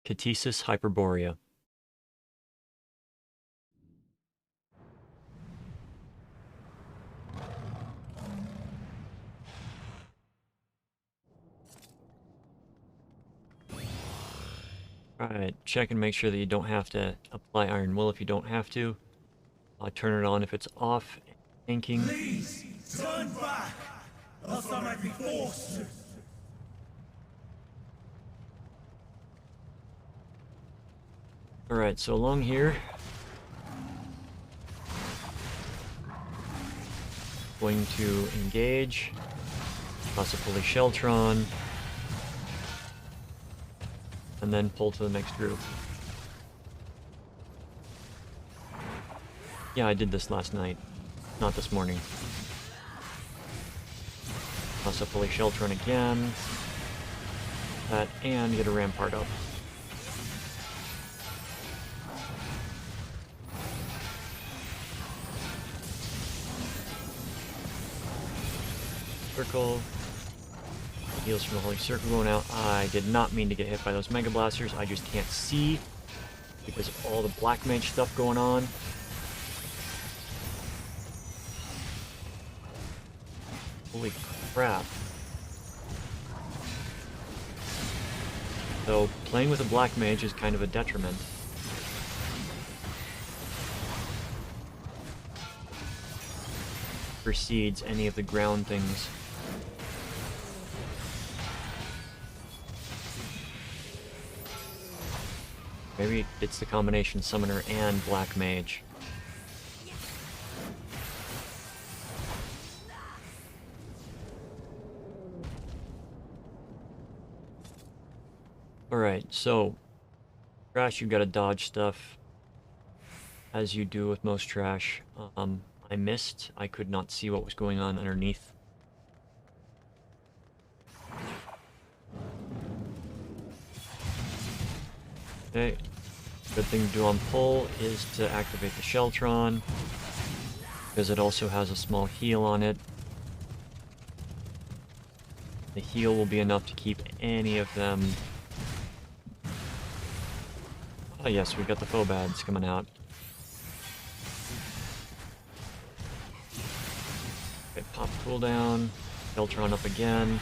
Ktesis Hyperboreia. Alright, check and make sure that you don't have to apply Iron Will if you don't have to. Turn it on if it's off. Tanking. Please, turn back, else I might be forced to. Alright, so along here, going to engage, possibly Sheltron, and then pull to the next group. Yeah, I did this last night, not this morning. Possibly Sheltron again, that, and get a Rampart up. Circle. Heals from the Holy Circle going out. I did not mean to get hit by those Mega Blasters. I just can't see because of all the Black Mage stuff going on. Holy crap. So playing with a Black Mage is kind of a detriment. Precedes any of the ground things. Maybe it's the combination Summoner and Black Mage. Alright, so trash, you gotta dodge stuff as you do with most trash. I missed. I could not see what was going on underneath. Okay, good thing to do on pull is to activate the Sheltron, because it also has a small heal on it. The heal will be enough to keep any of them. Oh yes, we've got the Phobads coming out. Okay, pop cooldown, Sheltron up again.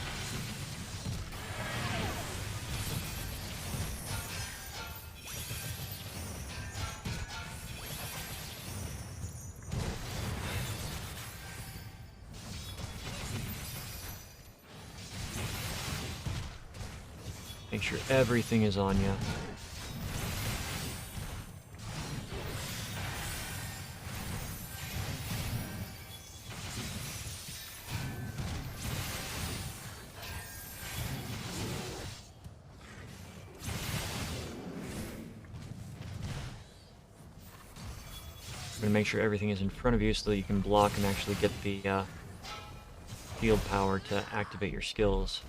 Make sure everything is on you. I'm gonna make sure everything is in front of you so that you can block and actually get the field power to activate your skills.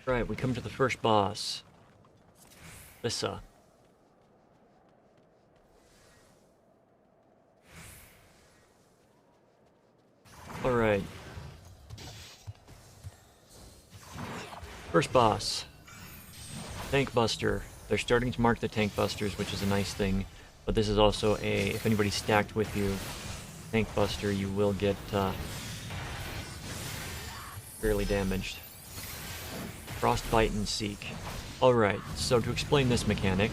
Right, we come to the first boss. Lyssa. Alright. First boss. Tank Buster. They're starting to mark the Tank Busters, which is a nice thing. But this is also a, if anybody's stacked with you, Tank Buster, you will get fairly damaged. Frostbite and Seek. Alright, so to explain this mechanic,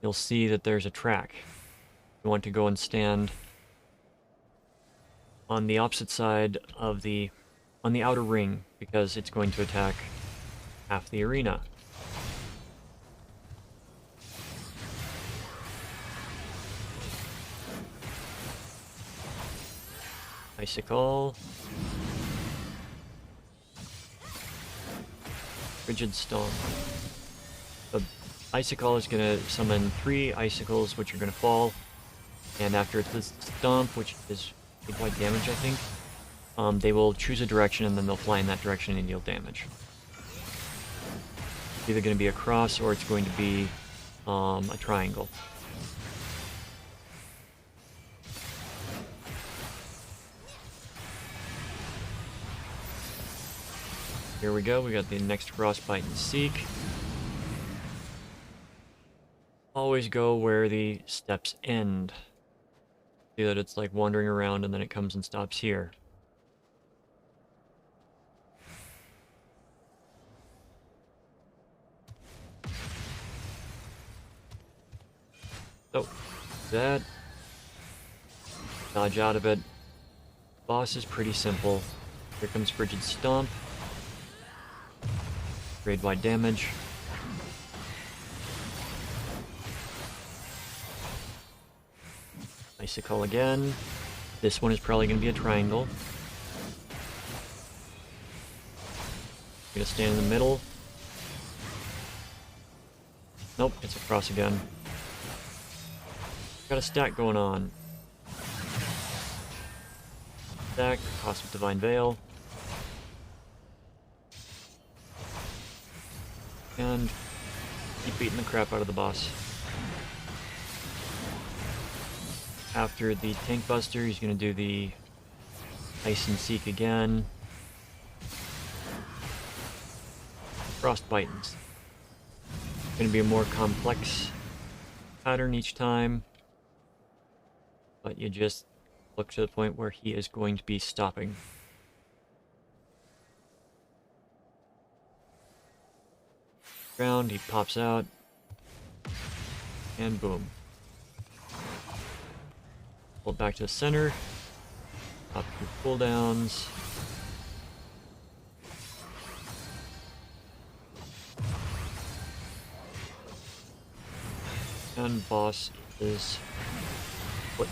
you'll see that there's a track. You want to go and stand on the opposite side of on the outer ring, because it's going to attack half the arena. Icicle. Rigid Stomp. The Icicle is going to summon 3 icicles, which are going to fall. And after it's Stomp, which is big-wide damage, I think, they will choose a direction and then they'll fly in that direction and deal damage. It's either going to be a cross or it's going to be a triangle. Here we go, we got the next Frostbite and Seek. Always go where the steps end. See that it's like wandering around and then it comes and stops here. So, that. Dodge out of it. Boss is pretty simple. Here comes Rigid Stomp. Grade-wide damage. Icicle again. This one is probably going to be a triangle. I'm going to stand in the middle. Nope, it's a cross again. Got a stack going on. Stack, Cosmic Divine Veil. And keep beating the crap out of the boss. After the Tank Buster, he's going to do the Ice and Seek again. Frostbite's going to be a more complex pattern each time, but you just look to the point where he is going to be stopping. Ground, he pops out, and boom. Pull it back to the center, pop your cooldowns. And boss is what?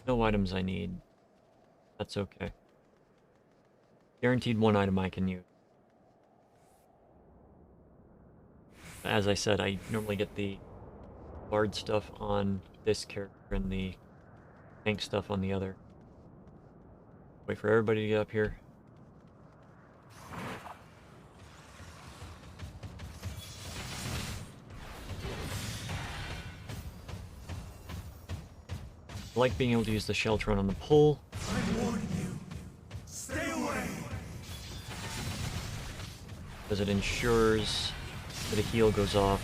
No items I need. That's okay. Guaranteed one item I can use. As I said, I normally get the bard stuff on this character and the tank stuff on the other. Wait for everybody to get up here. I like being able to use the Sheltron on the pull. I warn you. Stay away. Because it ensures that a heal goes off.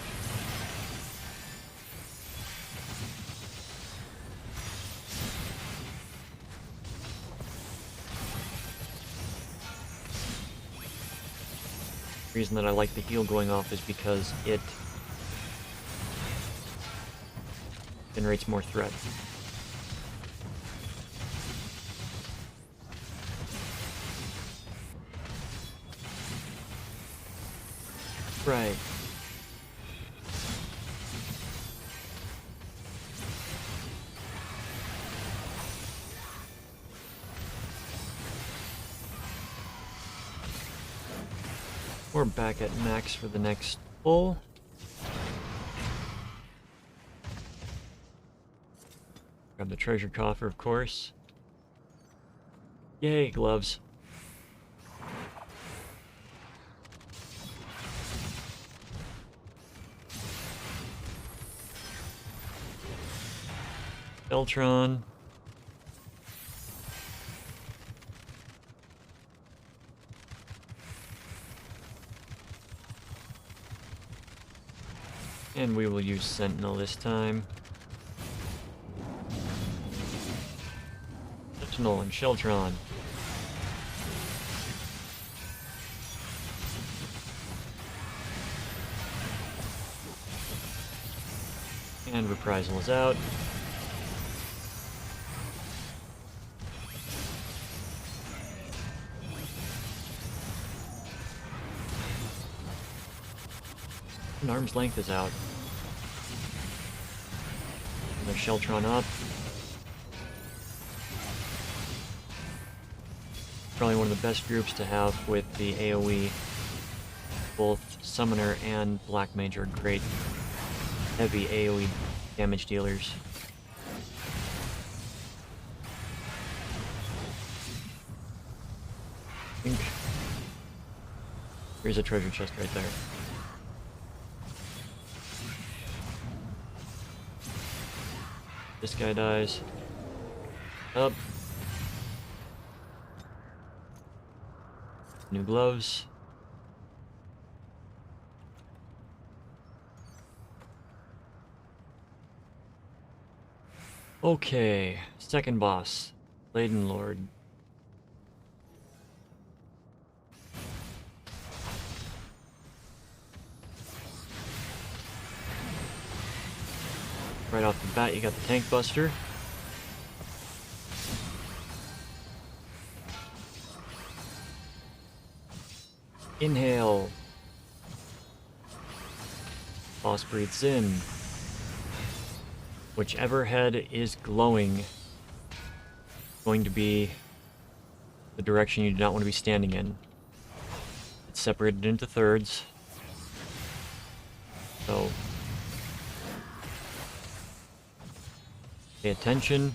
The reason that I like the heal going off is because it generates more threat. Right. We're back at max for the next pull. Grab the treasure coffer, of course. Yay, gloves. Beltron. And we will use Sentinel this time. Sentinel and Sheltron. And Reprisal is out. And Arm's Length is out. Another Sheltron up. probably one of the best groups to have with the AoE. Both Summoner and Black Mage are great heavy AoE damage dealers. I think there's a treasure chest right there. This guy dies. Up. New gloves. Okay, second boss, Ladon Lord. Right off the bat, you got the tank buster. Inhale. Boss breathes in. Whichever head is glowing, going to be the direction you do not want to be standing in. It's separated into thirds. So pay attention.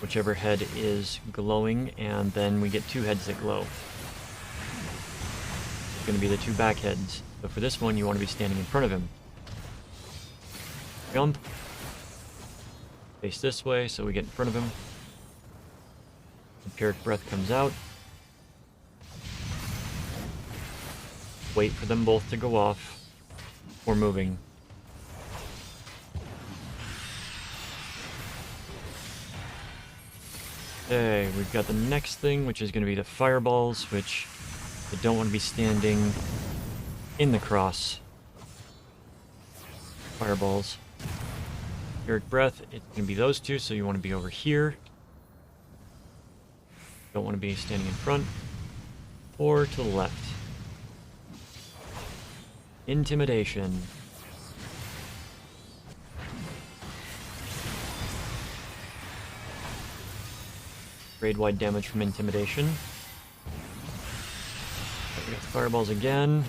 Whichever head is glowing, and then we get two heads that glow. It's going to be the two back heads. So for this one, you want to be standing in front of him. Jump. Face this way, so we get in front of him. Empiric breath comes out. Wait for them both to go off. We're moving. Okay, we've got the next thing, which is going to be the fireballs, which you don't want to be standing in the cross. Fireballs. Empiric breath, it's going to be those two, so you want to be over here. Don't want to be standing in front or to the left. Intimidation. Grade-wide damage from intimidation. We got the fireballs again.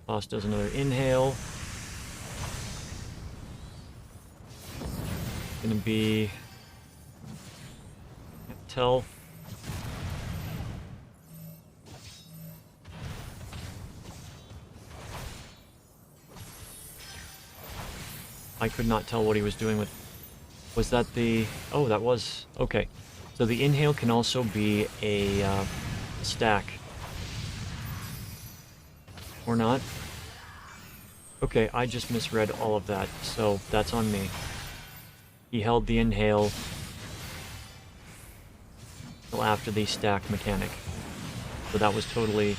Boss does another inhale. Gonna be... can't tell. I could not tell what he was doing with... Was that the... Oh, that was... Okay. So the inhale can also be a stack. Or not. Okay, I just misread all of that, so that's on me. He held the inhale until after the stack mechanic. So that was totally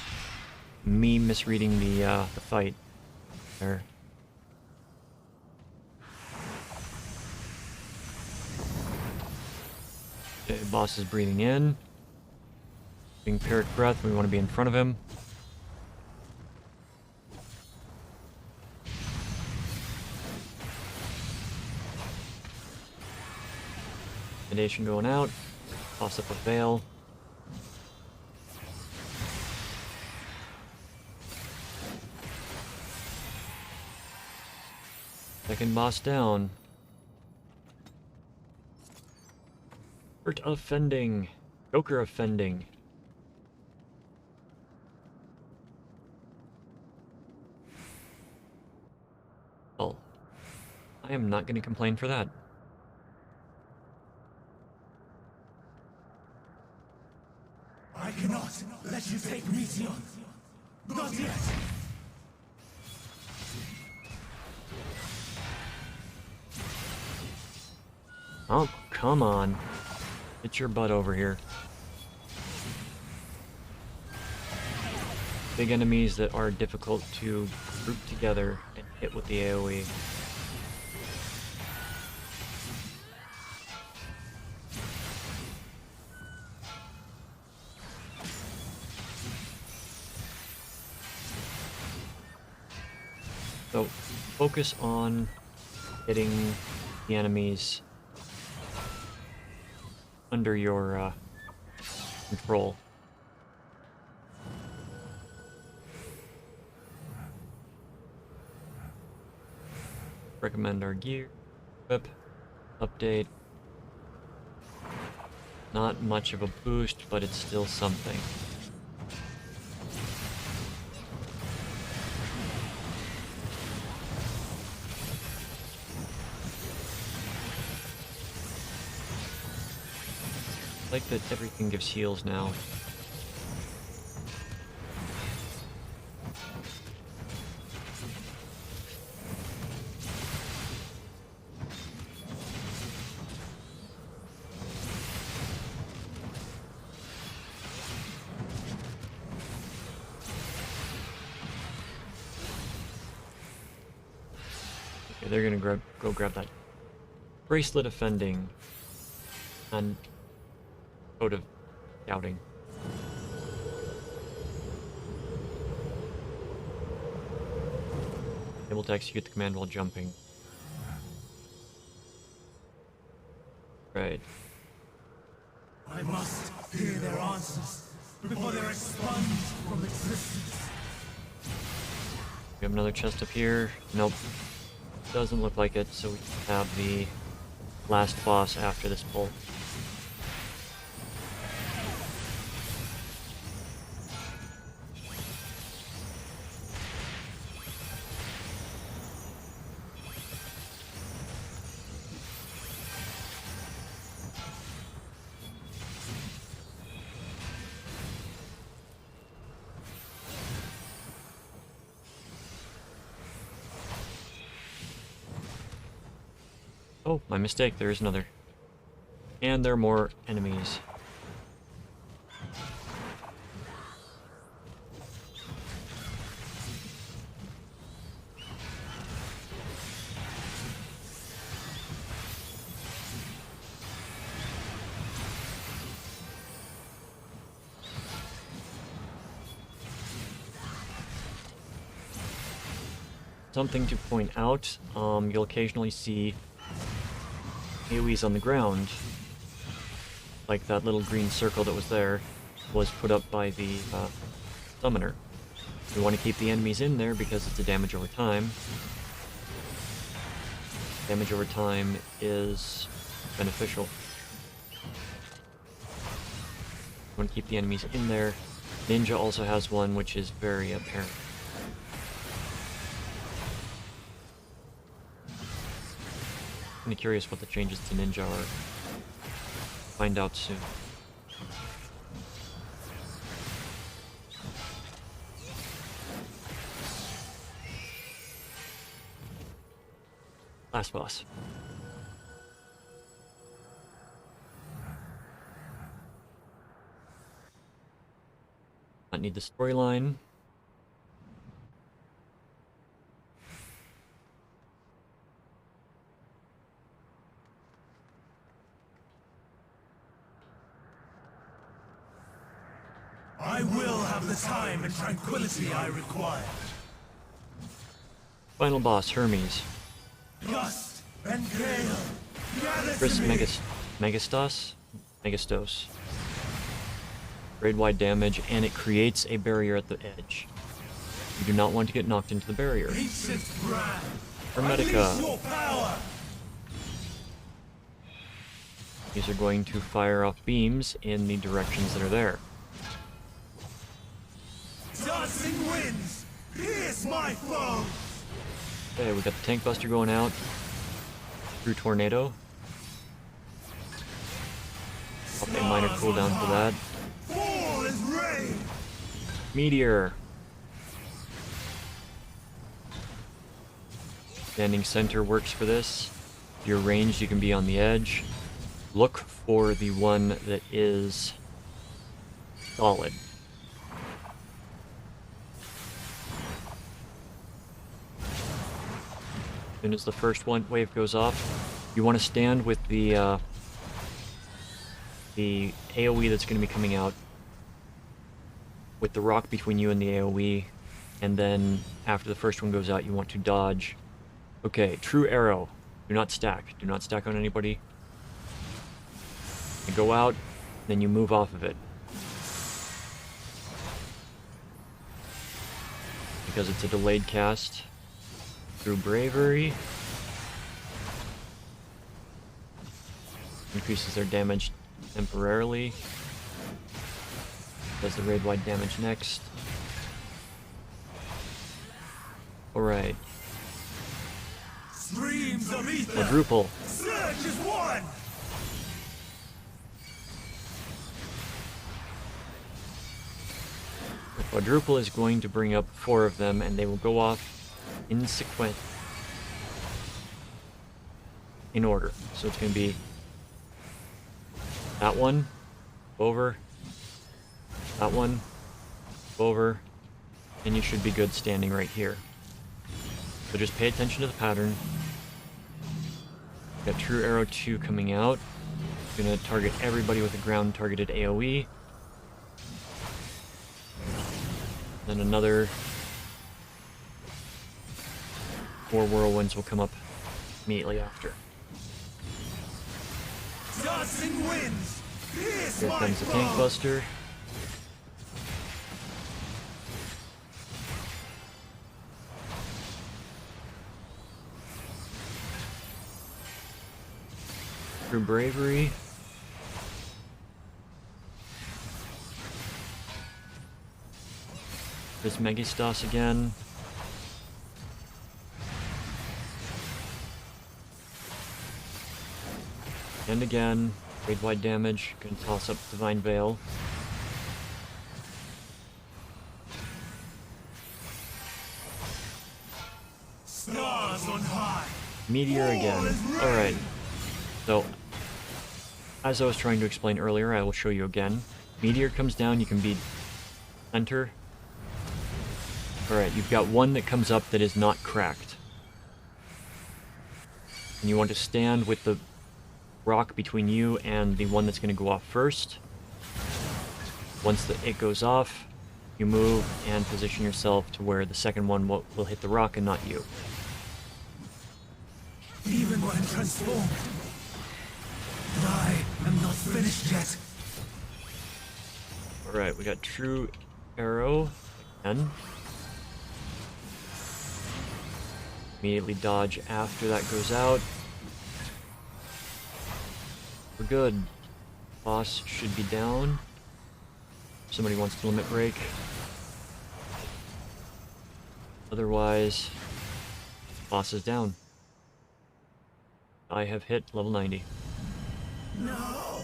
me misreading the fight there. Okay, boss is breathing in. Empiric breath, we want to be in front of him. Intimidation going out. Toss up a veil. Second boss down. Hurt offending. Joker offending. Well, I am not going to complain for that. I cannot let you take Mission. Not yet. Oh, come on. Get your butt over here. Big enemies that are difficult to group together and hit with the AoE. So, focus on hitting the enemies under your control. Recommend our gear. Equip. Update. Not much of a boost, but it's still something. I like that everything gives heals now. Okay, they're gonna go grab that bracelet offending and code of scouting. Able to execute the command while jumping. Right. I must hear their answers before they're expunged from existence. We have another chest up here. Nope. Doesn't look like it, so we have the last boss after this pull. Oh, my mistake, there is another. And there are more enemies. Something to point out, you'll occasionally see AoEs on the ground, like that little green circle that was there, was put up by the summoner. We want to keep the enemies in there because it's a damage over time. Damage over time is beneficial. We want to keep the enemies in there. Ninja also has one, which is very apparent. I'm curious what the changes to Ninja are. Find out soon. Last boss. Not need the storyline. I will have the time and tranquility I require. Final boss, Hermes. Gust and gale, gather Chris to me. Megastos. Grade wide damage, and it creates a barrier at the edge. You do not want to get knocked into the barrier. Ancient brand, Hermetica. unleash your power. These are going to fire off beams in the directions that are there. Dancing winds, pierce my foes. Okay, we got the tank buster going out through tornado. Okay, minor cooldown for that. Fall is rain. Meteor. Standing center works for this. If you're ranged, you can be on the edge. Look for the one that is solid. As soon as the first wave goes off, you want to stand with the AoE that's going to be coming out, with the rock between you and the AoE, and then after the first one goes out, you want to dodge. Okay, true arrow. Do not stack. Do not stack on anybody. You go out, then you move off of it. Because it's a delayed cast. Through Bravery. Increases their damage temporarily. Does the raid-wide damage next. Alright. Streams of ether. Quadruple. Surge is one. The quadruple is going to bring up 4 of them, and they will go off in sequence. In order. So it's going to be that one, over, that one, over, and you should be good standing right here. So just pay attention to the pattern. Got True Arrow 2 coming out. Gonna target everybody with a ground targeted AoE. Then another 4 whirlwinds will come up immediately after. Dancing winds. Here comes the Tank Buster. Through Bravery. There's Megistos again. And again, raid-wide damage. Gonna toss up Divine Veil. Stars on high. Meteor again. Alright. So, as I was trying to explain earlier, I will show you again. Meteor comes down, you can beat center. Alright, you've got one that comes up that is not cracked. And you want to stand with the rock between you and the one that's going to go off first. Once it goes off, you move and position yourself to where the second one will hit the rock and not you. Even when transformed, and I am not finished yet. Alright, we got True Arrow again. Immediately dodge after that goes out. We're good. Boss should be down. Somebody wants to limit break. Otherwise, boss is down. I have hit level 90. No.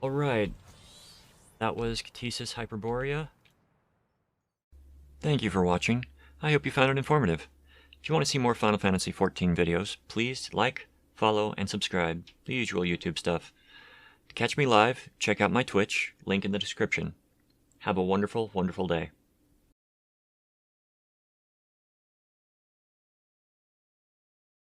Alright. That was Ktesis Hyperboreia. Thank you for watching. I hope you found it informative. If you want to see more Final Fantasy XIV videos, please like, follow, and subscribe. The usual YouTube stuff. To catch me live, check out my Twitch, link in the description. Have a wonderful, wonderful day.